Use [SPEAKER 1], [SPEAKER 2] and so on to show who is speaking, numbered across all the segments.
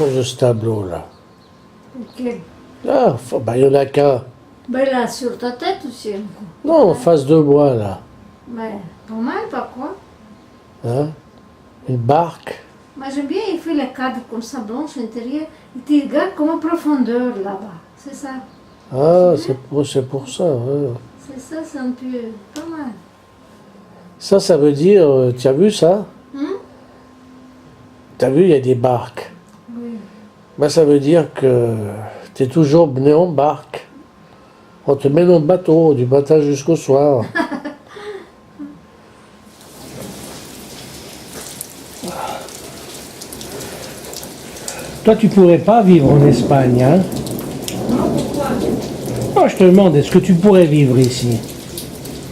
[SPEAKER 1] cause de ce tableau-là.
[SPEAKER 2] Ok.
[SPEAKER 1] Là, il y en a qu'un.
[SPEAKER 2] Ben là, sur ta tête aussi.
[SPEAKER 1] Non, en face de moi, là.
[SPEAKER 2] Mais pas mal, pas quoi.
[SPEAKER 1] Hein? Une barque.
[SPEAKER 2] Moi j'aime bien, il fait les cadres comme ça blanche à l'intérieur. Il te regarde comme en profondeur là-bas. C'est ça.
[SPEAKER 1] Ah, c'est pour ça. Ouais.
[SPEAKER 2] C'est ça, c'est un peu pas mal.
[SPEAKER 1] Ça veut dire, tu as vu ça?
[SPEAKER 2] Hum?
[SPEAKER 1] Tu as vu, il y a des barques.
[SPEAKER 2] Oui.
[SPEAKER 1] Ben, ça veut dire que tu es toujours né en barque. On te met dans le bateau du matin jusqu'au soir. Toi, tu pourrais pas vivre en Espagne, hein?
[SPEAKER 2] Non, pourquoi?
[SPEAKER 1] Moi, je te demande, est-ce que tu pourrais vivre ici?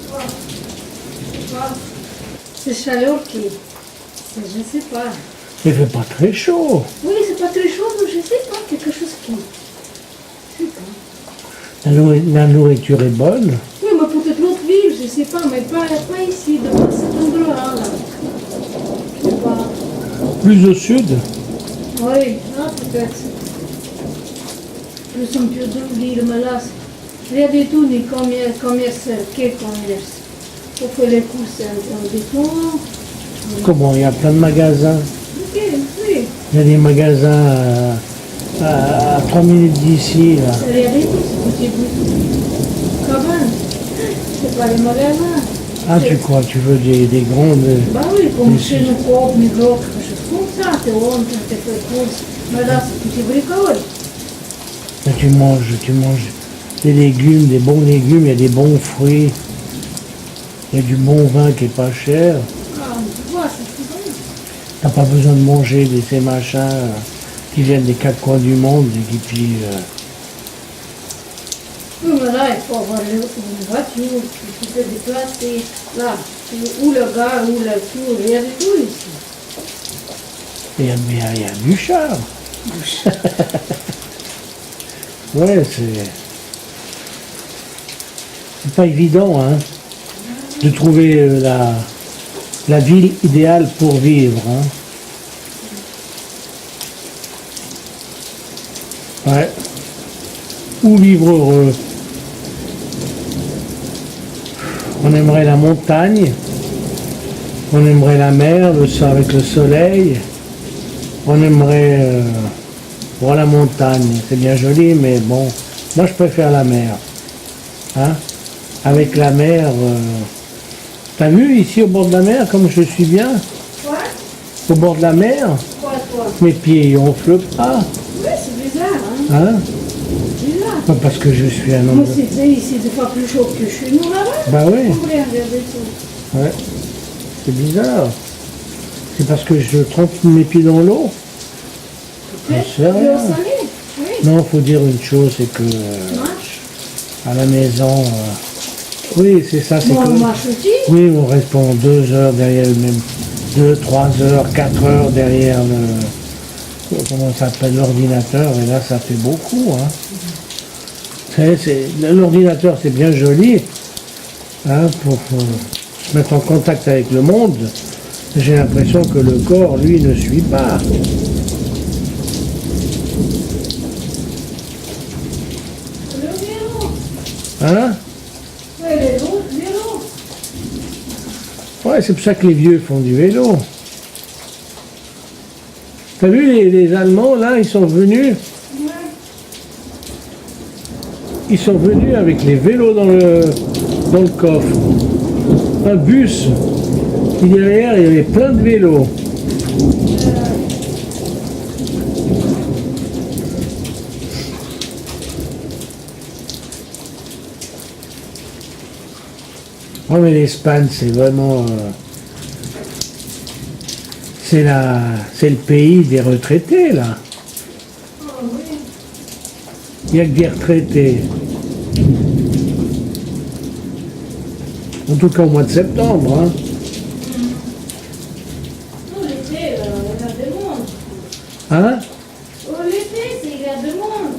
[SPEAKER 2] Pourquoi? C'est chaleur qui. Je sais pas.
[SPEAKER 1] Il fait pas très chaud.
[SPEAKER 2] Oui, c'est pas très chaud, mais je sais pas, quelque chose qui. Je sais pas.
[SPEAKER 1] La nourriture est bonne.
[SPEAKER 2] Oui, mais peut-être l'autre ville, je sais pas, mais pas ici, devant cet endroit-là. Je sais pas.
[SPEAKER 1] Plus au sud.
[SPEAKER 2] Oui, ah, peut-être. Plus un peu de ville, mais là, rien du tout, ni commerce, quel commerce. On fait les courses en béton.
[SPEAKER 1] Comment? Il y a plein de magasins.
[SPEAKER 2] Ok, oui.
[SPEAKER 1] Il y a des magasins à 3 minutes d'ici, là.
[SPEAKER 2] C'est rien du tout, c'est petit cabane. C'est pas les magasins.
[SPEAKER 1] Ah, tu crois, tu veux des grandes...
[SPEAKER 2] Bah oui, comme chez nous, Coop, Migros, quelque chose comme ça, tu rentres, tu fais les courses. Mais là, c'est petit bricole.
[SPEAKER 1] Mais tu manges des légumes, des bons légumes, il y a des bons fruits. Il y a du bon vin qui est pas cher.
[SPEAKER 2] Ah, tu vois, c'est tout bon.
[SPEAKER 1] T'as pas besoin de manger ces machins qui viennent des quatre coins du monde et qui puis...
[SPEAKER 2] Oui, mais là, il faut avoir une voiture, tu peux te déplacer. Là, ou le gars, ou la tour, rien du tout ici.
[SPEAKER 1] il y a du charme. Ouais, c'est pas évident, hein, de trouver la ville idéale pour vivre, hein. Ouais. Où vivre heureux? On aimerait la montagne, on aimerait la mer, avec le soleil, on aimerait voir la montagne, c'est bien joli, mais bon, moi je préfère la mer. Hein? Avec la mer, t'as vu ici au bord de la mer comme je suis bien?
[SPEAKER 2] Quoi?
[SPEAKER 1] Au bord de la mer,
[SPEAKER 2] Quoi, toi?
[SPEAKER 1] mes pieds ils gonflent pas.
[SPEAKER 2] Oui, c'est bizarre, hein?
[SPEAKER 1] Hein?
[SPEAKER 2] Bizarre.
[SPEAKER 1] Pas parce que je suis un
[SPEAKER 2] Moi,
[SPEAKER 1] homme.
[SPEAKER 2] c'est ici, c'est pas plus chaud que chez nous là-bas.
[SPEAKER 1] Bah oui,
[SPEAKER 2] Vous voulez regarder ça?
[SPEAKER 1] ouais. C'est bizarre. C'est parce que je trempe mes pieds dans l'eau. J'en sais
[SPEAKER 2] L'eau
[SPEAKER 1] rien.
[SPEAKER 2] salée? Oui.
[SPEAKER 1] Non, faut dire une chose, c'est que
[SPEAKER 2] Marche.
[SPEAKER 1] à la maison, oui, c'est ça, c'est
[SPEAKER 2] Moi, on
[SPEAKER 1] que
[SPEAKER 2] marche aussi.
[SPEAKER 1] oui, on reste pendant 2 heures derrière le même, 2, 3 heures, 4 heures derrière comment ça s'appelle, l'ordinateur, et là, ça fait beaucoup, hein. L'ordinateur, c'est bien joli, hein, pour se mettre en contact avec le monde. J'ai l'impression que le corps, lui, ne suit pas.
[SPEAKER 2] Le vélo.
[SPEAKER 1] Hein?
[SPEAKER 2] Oui, le vélo.
[SPEAKER 1] Ouais, c'est pour ça que les vieux font du vélo. T'as vu les Allemands, là, ils sont venus avec les vélos dans le coffre. Un bus. Et derrière, il y avait plein de vélos. Oh, mais l'Espagne, c'est vraiment... c'est le pays des retraités, là.
[SPEAKER 2] Oh, oui.
[SPEAKER 1] Il n'y a que des retraités. En tout cas au mois de septembre. Hein.
[SPEAKER 2] Non, l'été, il y a du monde.
[SPEAKER 1] Hein?
[SPEAKER 2] Oh, l'été, il y a du monde.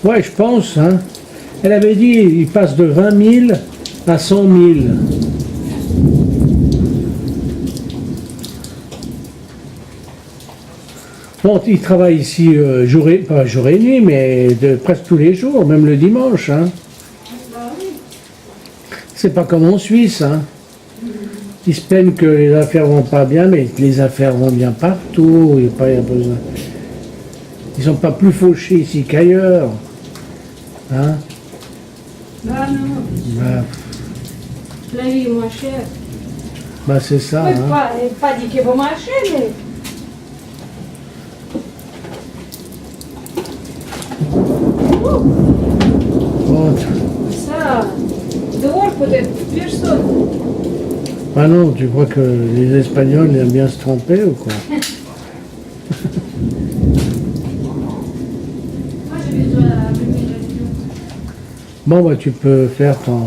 [SPEAKER 1] Ouais, je pense. Hein. Elle avait dit il passe de 20 000 à 100 000. Bon, ils travaillent ici pas jour et nuit, mais presque tous les jours, même le dimanche. Hein.
[SPEAKER 2] Bah oui.
[SPEAKER 1] C'est pas comme en Suisse. Hein. Ils se plaignent que les affaires vont pas bien, mais les affaires vont bien partout. Il y a besoin. Ils sont pas plus fauchés ici qu'ailleurs. Hein.
[SPEAKER 2] Bah non,
[SPEAKER 1] Bah,
[SPEAKER 2] la vie est moins chère.
[SPEAKER 1] bah, c'est ça.
[SPEAKER 2] Oui,
[SPEAKER 1] Hein.
[SPEAKER 2] pas dit qu'il va marcher, mais...
[SPEAKER 1] Bon,
[SPEAKER 2] Ça, dehors peut-être personne.
[SPEAKER 1] ah non, tu crois que les Espagnols aiment bien se tromper ou quoi?
[SPEAKER 2] Moi j'ai besoin d'allumer l'avion.
[SPEAKER 1] Bon, bah, tu peux faire ton...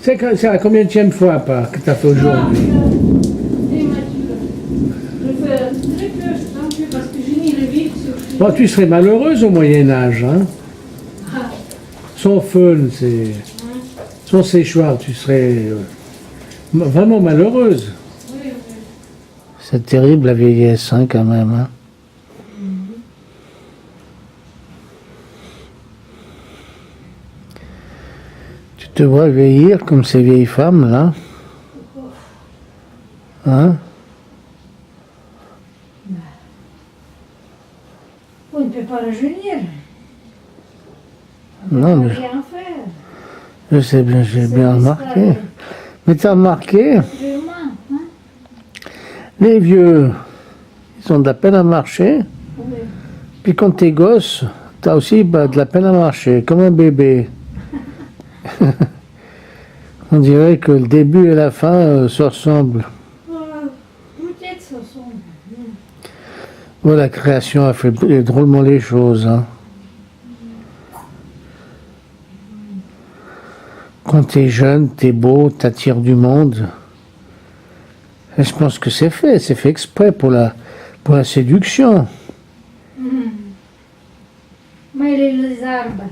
[SPEAKER 1] C'est la combienième fois que tu as fait aujourd'hui?
[SPEAKER 2] Je fais très peu tranquille parce que j'ai mis le vide sur...
[SPEAKER 1] Bon, tu serais malheureuse au Moyen-Âge, hein?
[SPEAKER 2] Ah,
[SPEAKER 1] Sans fun, sans séchoir, tu serais vraiment malheureuse.
[SPEAKER 2] oui, oui.
[SPEAKER 1] C'est terrible la vieillesse, hein, quand même. Hein? Tu te vois vieillir comme ces vieilles femmes, là? Hein?
[SPEAKER 2] On ne peut pas rajeunir.
[SPEAKER 1] Non,
[SPEAKER 2] On ne
[SPEAKER 1] mais
[SPEAKER 2] peut rien faire.
[SPEAKER 1] je sais bien, j'ai bien remarqué. Mais tu as remarqué,
[SPEAKER 2] Vraiment, hein?
[SPEAKER 1] les vieux, ils ont de la peine à marcher.
[SPEAKER 2] Oui.
[SPEAKER 1] Puis quand t'es gosse, t'as aussi de la peine à marcher, comme un bébé. On dirait que le début et la fin se ressemblent.
[SPEAKER 2] Peut-être ça semble.
[SPEAKER 1] Bon, la création a fait drôlement les choses. Hein. Quand t'es jeune, t'es beau, t'attires du monde. Et je pense que c'est fait exprès pour la séduction.
[SPEAKER 2] Mais les arbres,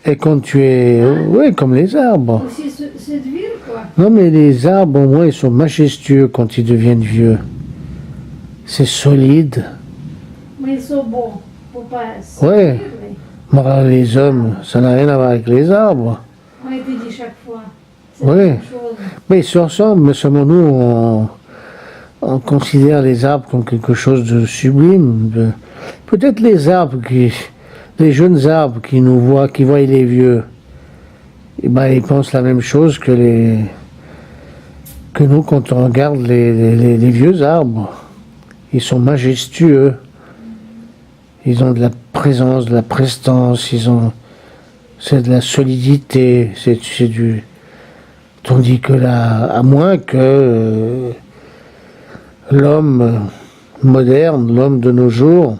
[SPEAKER 1] Et quand tu es... Oui, comme les arbres.
[SPEAKER 2] aussi séduire quoi.
[SPEAKER 1] Non, mais les arbres, au moins, ils sont majestueux quand ils deviennent vieux. C'est solide.
[SPEAKER 2] Mais ils sont beaux, faut pas
[SPEAKER 1] Ouais.
[SPEAKER 2] séduire.
[SPEAKER 1] Moi, les hommes, ça n'a rien à voir avec les arbres.
[SPEAKER 2] On a été dit chaque fois. C'est
[SPEAKER 1] Oui.
[SPEAKER 2] la même chose.
[SPEAKER 1] Mais ils se ressemblent, mais seulement nous, on considère les arbres comme quelque chose de sublime. Peut-être les jeunes arbres qui nous voient, qui voient les vieux, eh ben, ils pensent la même chose que nous quand on regarde les vieux arbres. Ils sont majestueux. Ils ont de la présence, de la prestance, c'est de la solidité, c'est du... Tandis que là, à moins que l'homme moderne, l'homme de nos jours,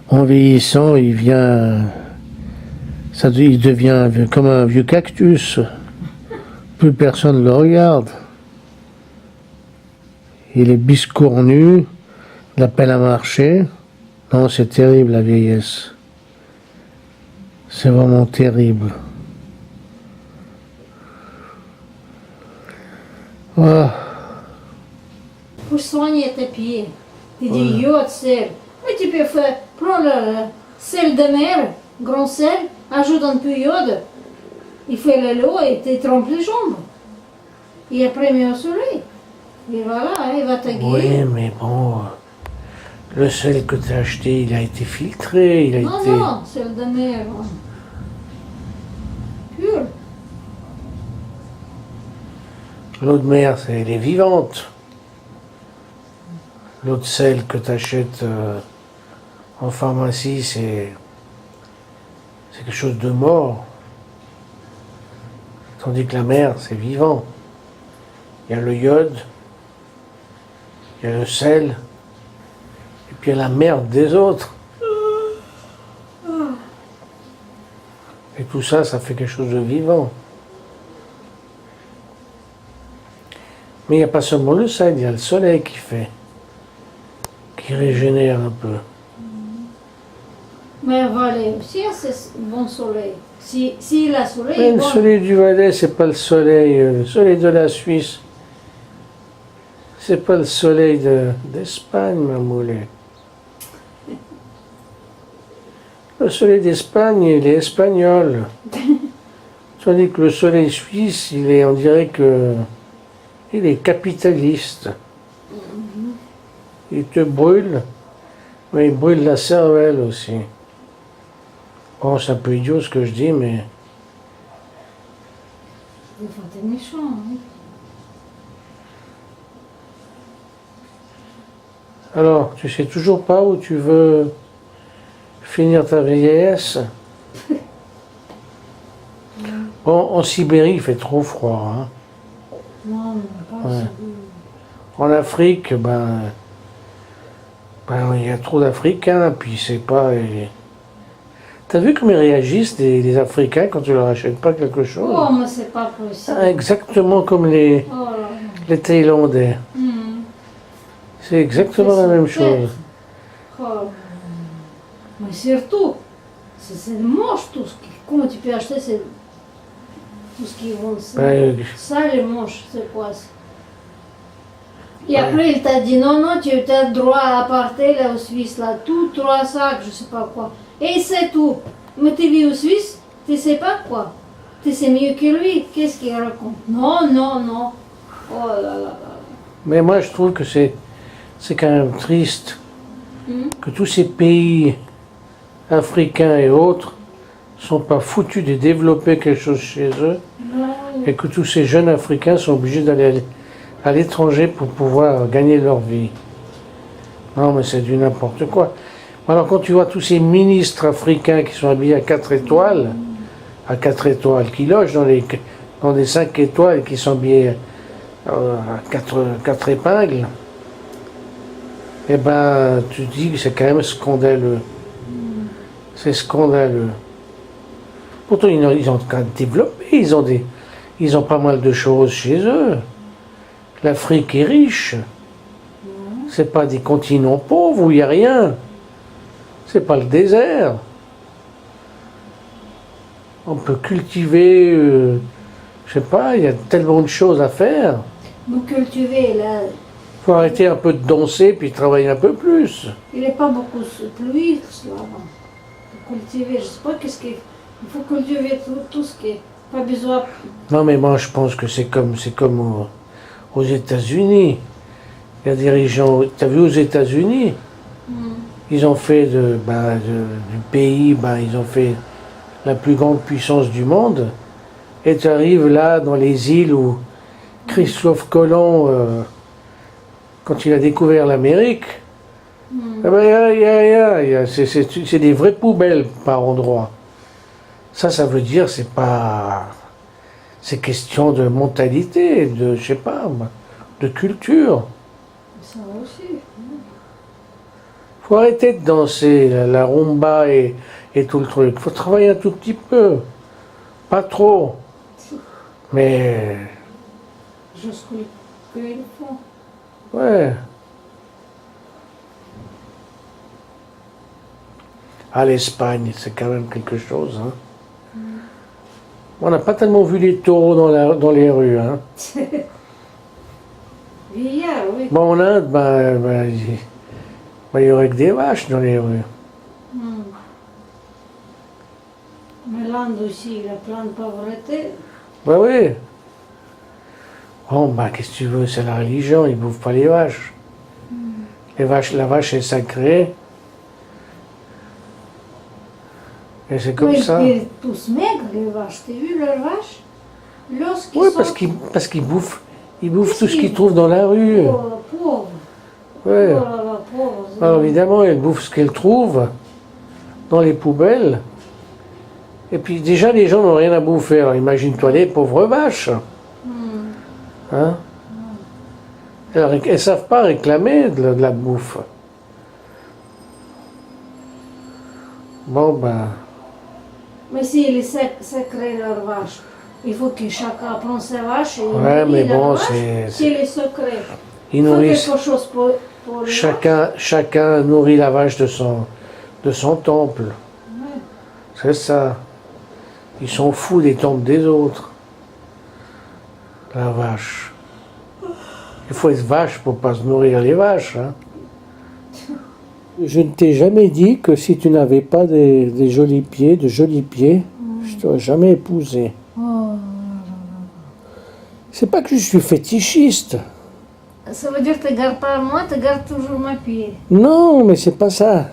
[SPEAKER 1] en vieillissant, il devient comme un vieux cactus. Plus personne ne le regarde. Il est biscornu, il a peine à marcher. Non, c'est terrible la vieillesse. C'est vraiment terrible. Ah,
[SPEAKER 2] Pour soigner tes pieds, tu dis iode, sel. Mais tu peux faire, prendre le sel de mer, grand sel, ajoute un peu iode, il fait l'eau et tu trompes les jambes. Et après, mets au soleil. Et voilà, il va te
[SPEAKER 1] oui,
[SPEAKER 2] guérir.
[SPEAKER 1] mais bon, le sel que tu as acheté, il a été filtré, il a
[SPEAKER 2] Non,
[SPEAKER 1] été...
[SPEAKER 2] non, sel de mer. Pur.
[SPEAKER 1] L'eau de mer, elle est vivante. L'eau de sel que tu achètes en pharmacie, c'est quelque chose de mort. Tandis que la mer, c'est vivant. Il y a le iode, il y a le sel, et puis il y a la merde des autres. Et tout ça, ça fait quelque chose de vivant. Mais il n'y a pas seulement le sel, il y a le soleil qui régénère un peu.
[SPEAKER 2] Mais Valais aussi, c'est bon soleil. Si la soleil
[SPEAKER 1] Mais
[SPEAKER 2] est
[SPEAKER 1] le
[SPEAKER 2] bon.
[SPEAKER 1] soleil du Valais, c'est pas le soleil de la Suisse. C'est pas le soleil d'Espagne, ma moulée. Le soleil d'Espagne, il est espagnol. Tandis que le soleil suisse, on dirait que il est capitaliste. Il te brûle, mais il brûle la cervelle aussi. Bon, c'est un peu idiot ce que je dis, mais
[SPEAKER 2] Des fois, t'es méchant. Hein.
[SPEAKER 1] alors, tu sais toujours pas où tu veux finir ta vieillesse? Bon, en Sibérie, il fait trop froid. Hein.
[SPEAKER 2] Non, pas
[SPEAKER 1] Ouais.
[SPEAKER 2] ça.
[SPEAKER 1] En Afrique, il y a trop d'Africains, puis c'est pas. T'as vu comment ils réagissent les Africains quand tu leur achètes pas quelque chose?
[SPEAKER 2] Oh, mais c'est pas possible.
[SPEAKER 1] Ah, exactement comme les
[SPEAKER 2] Oh là là.
[SPEAKER 1] Thaïlandais.
[SPEAKER 2] Hmm.
[SPEAKER 1] C'est exactement la même chose.
[SPEAKER 2] Oh. Mais surtout, c'est moche tout ce qui. Comment tu peux acheter tout ce qu'ils vendent ça? Ça, les moches, c'est quoi ça? Et après, il t'a dit non, non, tu as droit à apporter là au Suisse, là, tout 3 sacs, je sais pas quoi. Et c'est tout. Mais tu vis au Suisse, tu sais pas quoi. Tu sais mieux que lui. Qu'est-ce qu'il raconte? Non, non, non. Oh là là là.
[SPEAKER 1] Mais moi, je trouve que c'est quand même triste
[SPEAKER 2] Hmm?
[SPEAKER 1] que tous ces pays africains et autres sont pas foutus de développer quelque chose chez eux et que tous ces jeunes Africains sont obligés d'aller à l'étranger pour pouvoir gagner leur vie. Non, mais c'est du n'importe quoi. Alors quand tu vois tous ces ministres africains qui sont habillés à 4 étoiles, qui logent dans des 5 étoiles et qui sont habillés à 4 épingles, eh ben, tu te dis que c'est quand même scandaleux. C'est scandaleux. Pourtant, ils ont quand même développé, ils ont pas mal de choses chez eux. L'Afrique est riche. C'est pas des continents pauvres où il n'y a rien. C'est pas le désert. On peut cultiver, je sais pas, il y a tellement de choses à faire.
[SPEAKER 2] Vous cultivez là.
[SPEAKER 1] Il faut arrêter un peu de danser puis travailler un peu plus.
[SPEAKER 2] Il n'est pas beaucoup pluie là-bas. Faut cultiver, je sais pas qu'est-ce qu'il faut cultiver tout ce qui est. Pas besoin.
[SPEAKER 1] Non mais moi je pense que c'est comme aux États-Unis. Il y a des régions. Tu as vu aux États-Unis, ils ont fait du pays, ils ont fait la plus grande puissance du monde. Et tu arrives là dans les îles où Christophe Colomb, quand il a découvert l'Amérique, c'est des vraies poubelles par endroit. Ça veut dire c'est question de mentalité, de je sais pas, de culture.
[SPEAKER 2] Ça aussi.
[SPEAKER 1] Faut arrêter de danser la rumba et tout le truc. Faut travailler un tout petit peu, pas trop, mais
[SPEAKER 2] Juste qu'ils font.
[SPEAKER 1] ouais. À l'Espagne, c'est quand même quelque chose. Hein. On n'a pas tellement vu les taureaux dans les rues. Hein.
[SPEAKER 2] Hier, oui.
[SPEAKER 1] Bon, en Inde, il y aurait que des vaches dans les rues.
[SPEAKER 2] Mais l'Inde aussi, il a plein de pauvreté.
[SPEAKER 1] Ben oui. Bon, qu'est-ce que tu veux, c'est la religion, ils ne bouffent pas les vaches. La vache est sacrée. Et c'est comme
[SPEAKER 2] Mais
[SPEAKER 1] ça.
[SPEAKER 2] ils sont tous maigres, les vaches. T'as vu leurs vaches? Lorsqu'ils
[SPEAKER 1] Oui,
[SPEAKER 2] sont
[SPEAKER 1] parce qu'ils bouffent tout ce qu'ils trouvent dans la rue.
[SPEAKER 2] pauvres.
[SPEAKER 1] Ouais.
[SPEAKER 2] Oh là là, pauvres.
[SPEAKER 1] Alors évidemment, elles bouffent ce qu'elles trouvent dans les poubelles. Et puis déjà, les gens n'ont rien à bouffer. Alors imagine-toi les pauvres vaches. Hein? Alors, elles ne savent pas réclamer de la bouffe. Bon,
[SPEAKER 2] Mais s'ils sacrent leurs vaches, il faut que chacun prenne sa vache et
[SPEAKER 1] Ouais,
[SPEAKER 2] nourrit
[SPEAKER 1] mais
[SPEAKER 2] leur
[SPEAKER 1] bon,
[SPEAKER 2] vache.
[SPEAKER 1] c'est-
[SPEAKER 2] S'il est secret,
[SPEAKER 1] ils
[SPEAKER 2] il faut
[SPEAKER 1] nourrissent.
[SPEAKER 2] quelque chose pour les vaches.
[SPEAKER 1] Chacun nourrit la vache de son temple.
[SPEAKER 2] Ouais.
[SPEAKER 1] C'est ça. Ils sont fous des temples des autres. La vache. Il faut être vache pour pas se nourrir les vaches. Hein. Je ne t'ai jamais dit que si tu n'avais pas des jolis pieds, de jolis pieds, je t'aurais jamais épousé.
[SPEAKER 2] Oh.
[SPEAKER 1] C'est pas que je suis fétichiste.
[SPEAKER 2] Ça veut dire que tu ne gardes pas moi, tu gardes toujours mes pieds.
[SPEAKER 1] Non, mais c'est pas ça.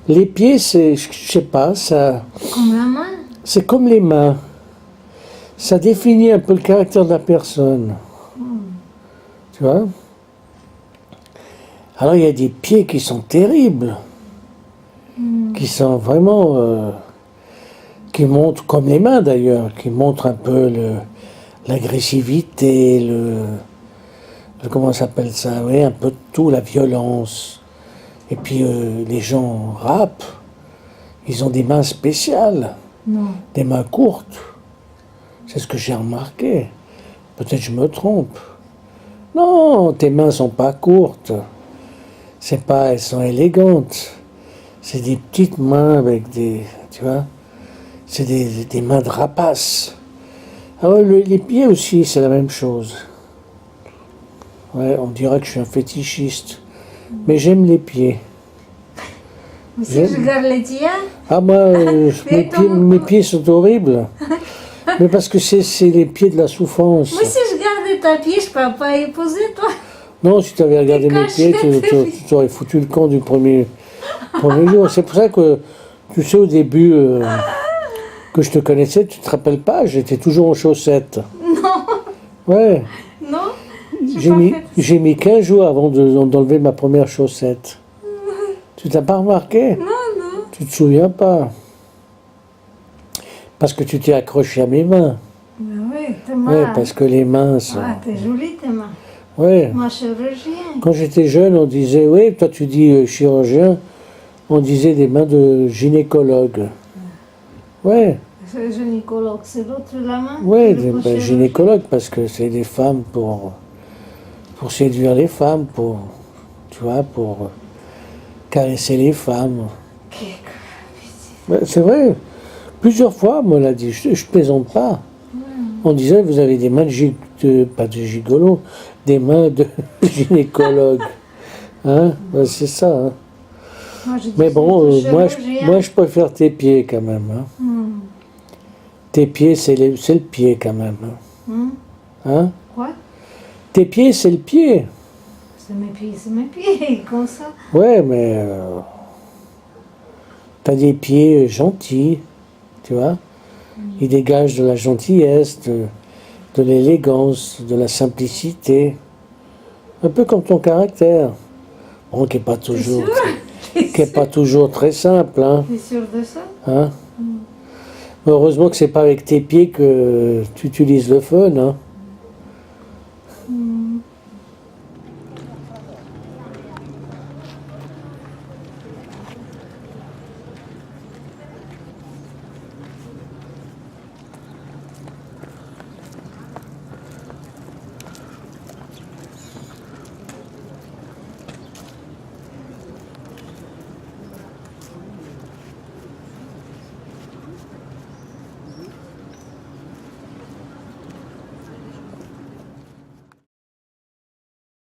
[SPEAKER 1] Les pieds, c'est, je sais pas, ça,
[SPEAKER 2] Comme la main.
[SPEAKER 1] c'est comme les mains. Ça définit un peu le caractère de la personne. Tu vois? Alors il y a des pieds qui sont terribles, qui sont vraiment, qui montrent, comme les mains d'ailleurs, qui montrent un peu l'agressivité, comment ça s'appelle ça, oui, un peu de tout, la violence. Et puis les gens rappent, ils ont des mains spéciales,
[SPEAKER 2] Non.
[SPEAKER 1] des mains courtes. C'est ce que j'ai remarqué. Peut-être je me trompe. Non, tes mains sont pas courtes. C'est pas, elles sont élégantes. C'est des petites mains avec des, tu vois, c'est des mains de rapace. Alors les pieds aussi, c'est la même chose. Ouais, on dira que je suis un fétichiste. Mais j'aime les pieds.
[SPEAKER 2] Aussi, je garde les tiens.
[SPEAKER 1] Ah moi, mes pieds sont horribles. Mais parce que c'est les pieds de la souffrance.
[SPEAKER 2] Mais si je gardais ta pied, je ne peux pas épouser toi.
[SPEAKER 1] Non, si tu avais regardé mes pieds, tu aurais foutu le camp du premier jour. C'est pour ça que, tu sais, au début, que je te connaissais, tu te rappelles pas, j'étais toujours en chaussettes.
[SPEAKER 2] Non,
[SPEAKER 1] Ouais.
[SPEAKER 2] non.
[SPEAKER 1] J'ai mis 15 jours avant d'enlever ma première chaussette. Tu t'as pas remarqué?
[SPEAKER 2] Non, non.
[SPEAKER 1] Tu te souviens pas? Parce que tu t'es accroché à mes mains.
[SPEAKER 2] Ben oui, tes
[SPEAKER 1] Ouais,
[SPEAKER 2] mains.
[SPEAKER 1] parce que les mains sont...
[SPEAKER 2] Ah, t'es jolie tes mains.
[SPEAKER 1] Ouais.
[SPEAKER 2] Moi, chirurgien.
[SPEAKER 1] Quand j'étais jeune, on disait, oui, toi tu dis chirurgien, on disait des mains de gynécologue. Ouais,
[SPEAKER 2] C'est gynécologue, c'est l'autre la main.
[SPEAKER 1] ouais,
[SPEAKER 2] Le chirurgien.
[SPEAKER 1] gynécologue, parce que c'est des femmes pour séduire les femmes, tu vois, pour caresser les femmes. Ouais, c'est vrai, plusieurs fois, on me l'a dit, je plaisante pas. On disait, vous avez des mains pas de gigolo, des mains de gynécologue. Hein? Ouais, c'est ça. Hein?
[SPEAKER 2] Moi, je dis
[SPEAKER 1] Mais bon,
[SPEAKER 2] c'est
[SPEAKER 1] moi,
[SPEAKER 2] chirurgien.
[SPEAKER 1] je préfère tes pieds quand même. Hein? Tes pieds, c'est le pied quand même. Hein?
[SPEAKER 2] Quoi?
[SPEAKER 1] Tes pieds, c'est le pied.
[SPEAKER 2] C'est mes pieds, comme ça.
[SPEAKER 1] Ouais, mais t'as des pieds gentils, tu vois. Ils dégagent de la gentillesse, de l'élégance, de la simplicité. Un peu comme ton caractère. Bon, qui n'est pas toujours, pas toujours très simple, hein.
[SPEAKER 2] T'es sûr de ça?
[SPEAKER 1] Hein? Heureusement que c'est pas avec tes pieds que tu utilises le fun, hein.